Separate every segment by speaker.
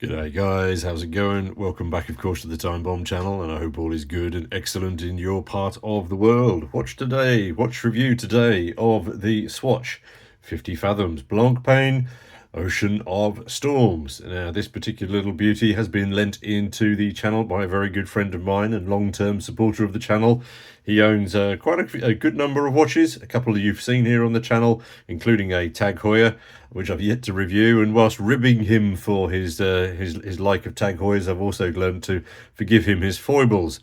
Speaker 1: G'day guys, how's it going? Welcome back of course to the Time Bomb channel, and I hope all is good and excellent in your part of the world. Watch review today of the Swatch 50 Fathoms Blancpain Ocean of Storms. Now this particular little beauty has been lent into the channel by a very good friend of mine and long-term supporter of the channel. He owns quite a good number of watches, a couple you've seen here on the channel, including a Tag Heuer, which I've yet to review. And whilst ribbing him for his like of Tag Heuers, I've also learned to forgive him his foibles.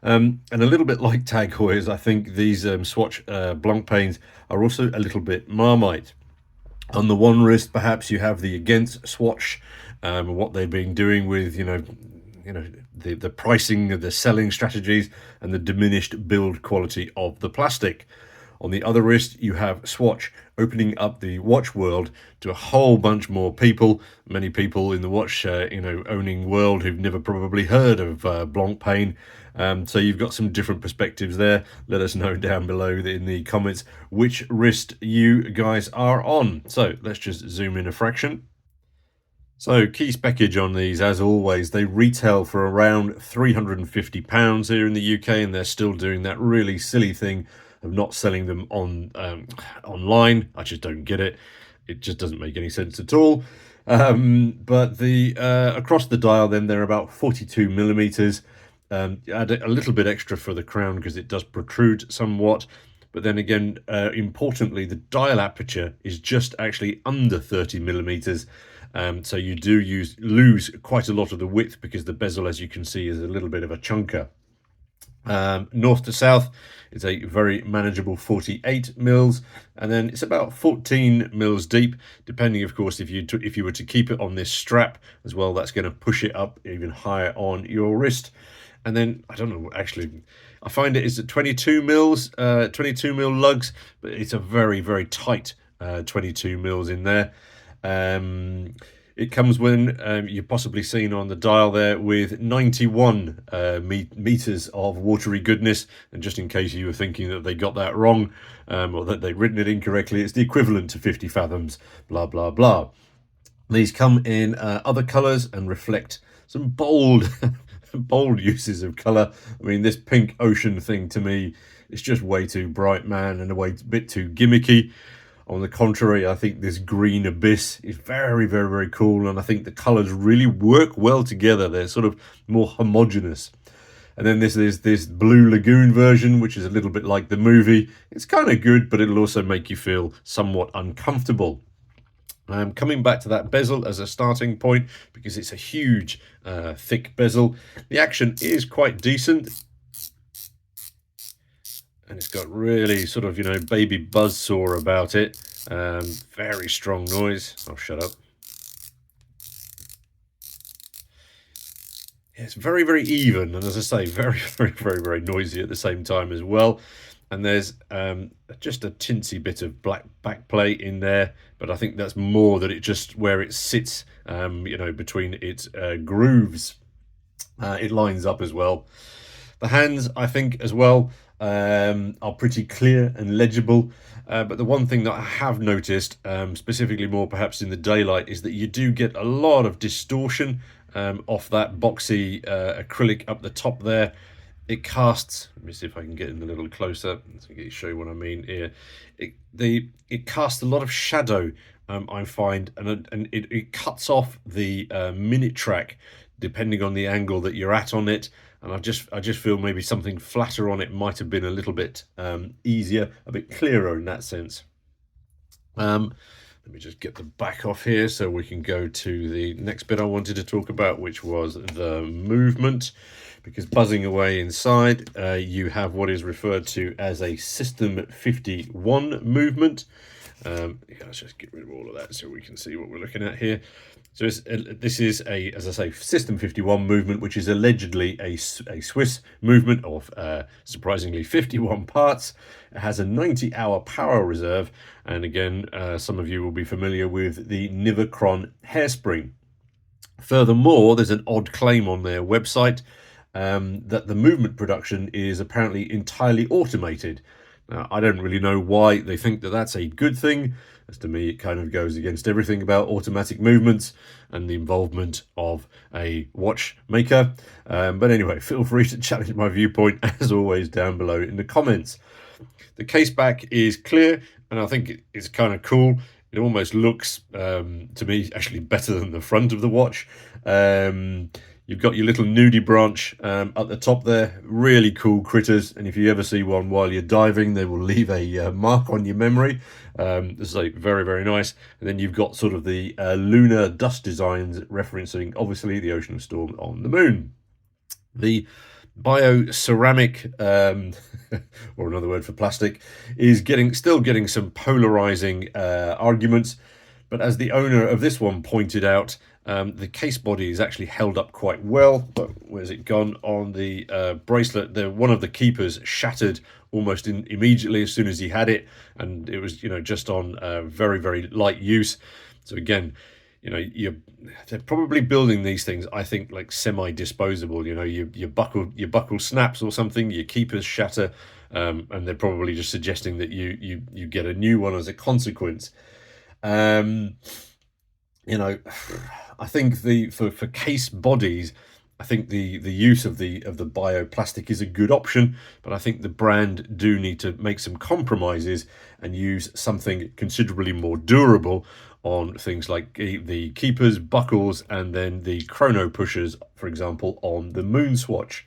Speaker 1: And a little bit like Tag Heuers, I think these Swatch Blancpains are also a little bit Marmite. On the one wrist, perhaps you have the against Swatch, what they've been doing with the pricing of the selling strategies and the diminished build quality of the plastic. On the other wrist, you have Swatch opening up the watch world to a whole bunch more people, many people in the watch owning world who've never probably heard of Blancpain. So you've got some different perspectives there. Let us know down below in the comments which wrist you guys are on. So let's just zoom in a fraction. So key speccage on these, as always, they retail for around £350 here in the UK, and they're still doing that really silly thing of not selling them on online. I just don't get it. It just doesn't make any sense at all. But the across the dial, then they're about 42 millimeters. Add a little bit extra for the crown because it does protrude somewhat. But then again, importantly, the dial aperture is just actually under 30 millimeters. So you do lose quite a lot of the width because the bezel, as you can see, is a little bit of a chunker. North to south, it's a very manageable 48 mils, and then it's about 14 mils deep, depending, of course, if you were to keep it on this strap as well, that's going to push it up even higher on your wrist. And then I don't know, actually, I find it is at 22 mils, 22 mil lugs, but it's a very, very tight 22 mils in there. It comes when you've possibly seen on the dial there with 91 meters of watery goodness. And just in case you were thinking that they got that wrong or that they'd written it incorrectly, it's the equivalent to 50 fathoms, blah, blah, blah. These come in other colors and reflect some bold bold uses of color. I mean, this pink ocean thing to me is just way too bright, man, and a bit too gimmicky. On the contrary, I think this green abyss is very, very, very cool, and I think the colors really work well together. They're sort of more homogeneous. And then this is this blue lagoon version, which is a little bit like the movie. It's kind of good, but it'll also make you feel somewhat uncomfortable. Coming back to that bezel as a starting point, because it's a huge, thick bezel. The action is quite decent. And it's got really sort of, baby buzzsaw about it. Very strong noise. Oh, shut up. Yeah, it's very, very even. And as I say, very, very, very, very noisy at the same time as well. And there's just a tinsy bit of black backplate in there, but I think that's more that it just where it sits, between its grooves. It lines up as well. The hands, I think, as well, are pretty clear and legible. But the one thing that I have noticed, specifically more perhaps in the daylight, is that you do get a lot of distortion off that boxy acrylic up the top there. It casts, let me see if I can get in a little closer to show you what I mean here. It casts a lot of shadow, I find, and it cuts off the minute track depending on the angle that you're at on it. And I just feel maybe something flatter on it might have been a little bit easier, a bit clearer in that sense. Let me just get the back off here so we can go to the next bit I wanted to talk about, which was the movement. Because buzzing away inside, you have what is referred to as a System 51 movement. Let's just get rid of all of that so we can see what we're looking at here. So this is a, as I say, System 51 movement, which is allegedly a Swiss movement of surprisingly 51 parts. It has a 90-hour power reserve, and again, some of you will be familiar with the Niverchron hairspring. Furthermore, there's an odd claim on their website that the movement production is apparently entirely automated. Now, I don't really know why they think that that's a good thing, as to me it kind of goes against everything about automatic movements and the involvement of a watchmaker. But anyway, feel free to challenge my viewpoint, as always, down below in the comments. The case back is clear, and I think it's kind of cool. It almost looks, to me, actually better than the front of the watch. You've got your little nudie branch at the top there. Really cool critters, and if you ever see one while you're diving, they will leave a mark on your memory. This is like very, very nice. And then you've got sort of the lunar dust designs referencing, obviously, the ocean storm on the moon. The bioceramic, or another word for plastic, is still getting some polarizing arguments. But as the owner of this one pointed out, the case body is actually held up quite well. But where's it gone? On the bracelet, one of the keepers shattered almost immediately as soon as he had it, and it was just on very, very light use. So again, they're probably building these things, I think, like semi-disposable. Your buckle snaps or something, your keepers shatter, and they're probably just suggesting that you get a new one as a consequence. I think for case bodies, I think the use of the bioplastic is a good option, but I think the brand do need to make some compromises and use something considerably more durable on things like the keepers, buckles, and then the chrono pushers, for example, on the Moon Swatch.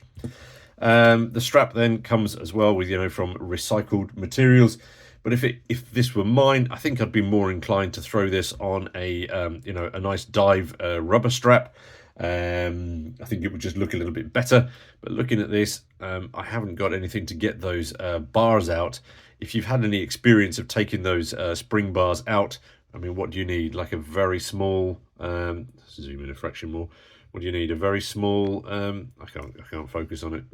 Speaker 1: The strap then comes as well with from recycled materials. But if this were mine, I think I'd be more inclined to throw this on a a nice dive rubber strap. I think it would just look a little bit better. But looking at this, I haven't got anything to get those bars out. If you've had any experience of taking those spring bars out, I mean, what do you need? Like a very small, zoom in a fraction more. What do you need? A very small, I can't focus on it.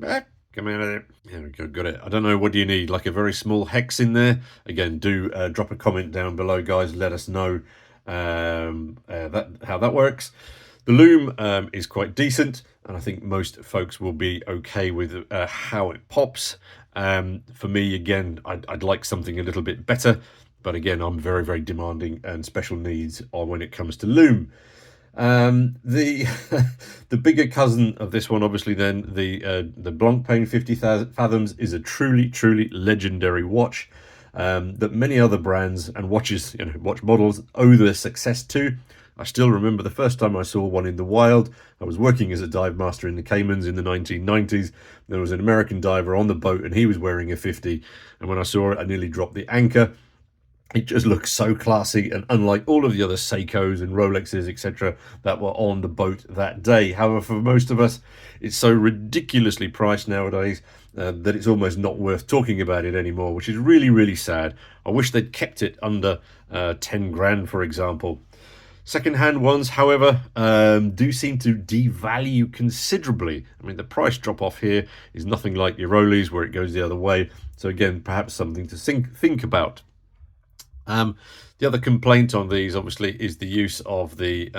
Speaker 1: Come out of it. There we go, got it. I don't know, what do you need? Like a very small hex in there? Again, do drop a comment down below, guys. Let us know how that works. The loom is quite decent, and I think most folks will be okay with how it pops. For me, again, I'd like something a little bit better, but again, I'm very, very demanding and special needs when it comes to loom. The bigger cousin of this one, obviously, then the Blancpain 50 Fathoms is a truly legendary watch that many other brands and watches, watch models owe their success to. I still remember the first time I saw one in the wild. I was working as a dive master in the Caymans in the 1990s. There was an American diver on the boat, and he was wearing a 50. And when I saw it, I nearly dropped the anchor. It just looks so classy, and unlike all of the other Seikos and Rolexes, etc., that were on the boat that day. However, for most of us, it's so ridiculously priced nowadays that it's almost not worth talking about it anymore, which is really, really sad. I wish they'd kept it under 10 grand, for example. Second-hand ones, however, do seem to devalue considerably. I mean, the price drop-off here is nothing like your Rollies, where it goes the other way. So again, perhaps something to think about. The other complaint on these, obviously, is the use of the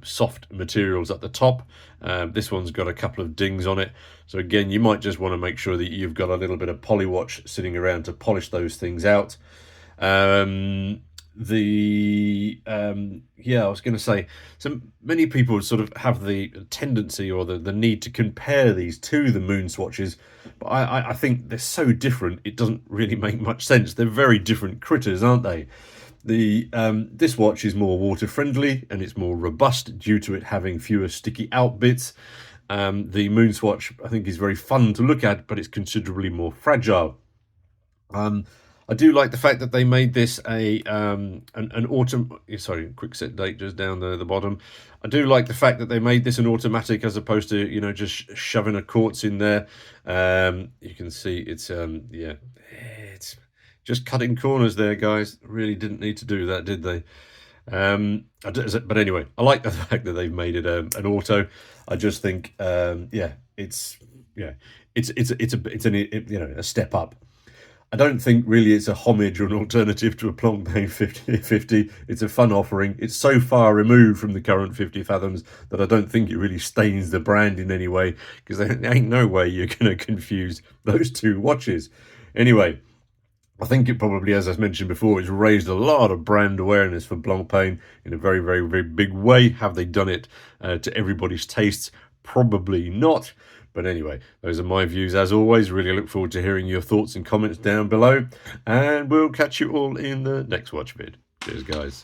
Speaker 1: soft materials at the top. This one's got a couple of dings on it, so again, you might just want to make sure that you've got a little bit of polywatch sitting around to polish those things out. I was going to say, so many people sort of have the tendency or the need to compare these to the Moon Swatches, but I think they're so different, it doesn't really make much sense. They're very different critters, aren't they? This watch is more water friendly and it's more robust due to it having fewer sticky out bits. The Moon Swatch, I think, is very fun to look at, but it's considerably more fragile. I do like the fact that they made this an autumn. Sorry, quick set date just down the bottom. I do like the fact that they made this an automatic as opposed to just shoving a quartz in there. You can see it's it's just cutting corners there, guys. Really didn't need to do that, did they? But anyway, I like the fact that they've made it an auto. I just think it's a step up. I don't think really it's a homage or an alternative to a Blancpain 50. It's a fun offering. It's so far removed from the current 50 Fathoms that I don't think it really stains the brand in any way, because there ain't no way you're going to confuse those two watches. Anyway, I think it probably, as I mentioned before, it's raised a lot of brand awareness for Blancpain in a very, very, very big way. Have they done it to everybody's tastes? Probably not. But anyway, those are my views as always. Really look forward to hearing your thoughts and comments down below. And we'll catch you all in the next watch vid. Cheers, guys.